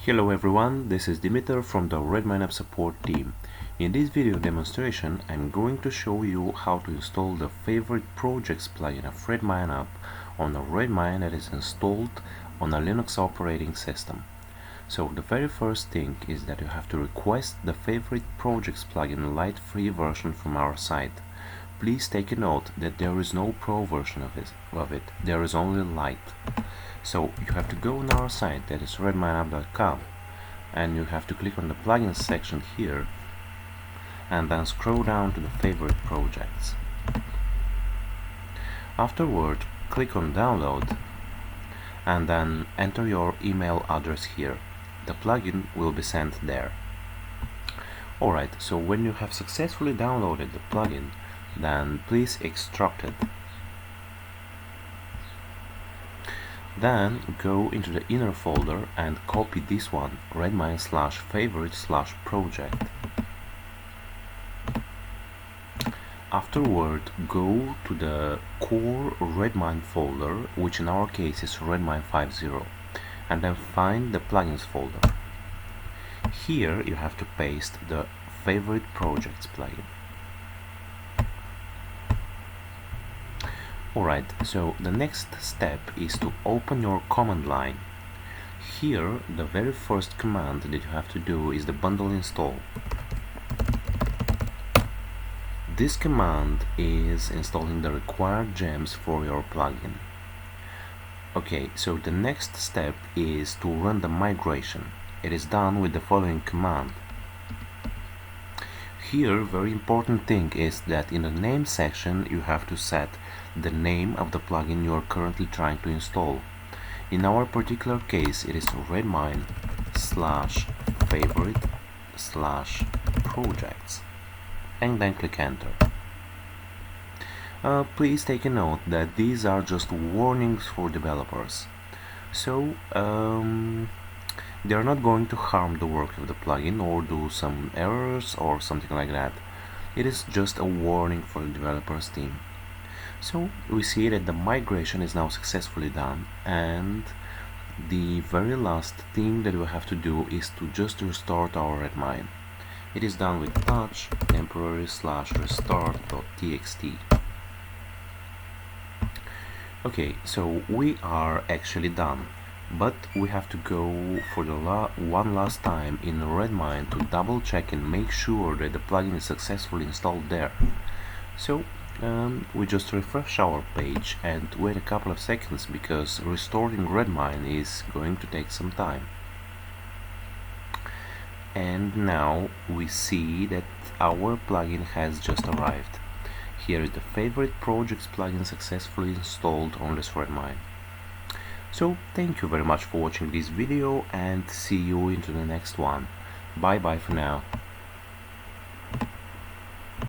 Hello everyone, this is Dimitar from the RedmineUP support team. In this video demonstration, I'm going to show you how to install the Favorite Projects plugin of RedmineUP on a Redmine that is installed on a Linux operating system. So the very first thing is that you have to request the Favorite Projects plugin light free version from our site. Please take a note that there is no pro version of it, there is only light. So you have to go on our site, that is redmineup.com, and you have to click on the plugins section here and then scroll down to the favorite projects. Afterward, click on download and then enter your email address here. The plugin will be sent there. Alright, so when you have successfully downloaded the plugin, then please extract it. Then go into the inner folder and copy this one, redmine/favorite/project. Afterward, go to the core Redmine folder, which in our case is Redmine Favorite, and then find the plugins folder. Here you have to paste the Favorite Projects plugin. Alright, so the next step is to open your command line. Here, the very first command that you have to do is the bundle install. This command is installing the required gems for your plugin. Okay, so the next step is to run the migration. It is done with the following command. Here, very important thing is that in the name section you have to set the name of the plugin you are currently trying to install. In our particular case, it is Redmine/favorite/projects, and then click enter. Please take a note that these are just warnings for developers, so they are not going to harm the work of the plugin or do some errors or something like that. It is just a warning for the developers team. So we see that the migration is now successfully done, and the very last thing that we have to do is to just restart our Redmine. It is done with touch temporary/restart.txt. Okay, so we are actually done, but we have to go for the one last time in Redmine to double check and make sure that the plugin is successfully installed there. So we just refresh our page and wait a couple of seconds, because restoring Redmine is going to take some time. And now we see that our plugin has just arrived. Here is the Favorite Projects plugin successfully installed on this Redmine. So thank you very much for watching this video, and see you into the next one. Bye bye for now.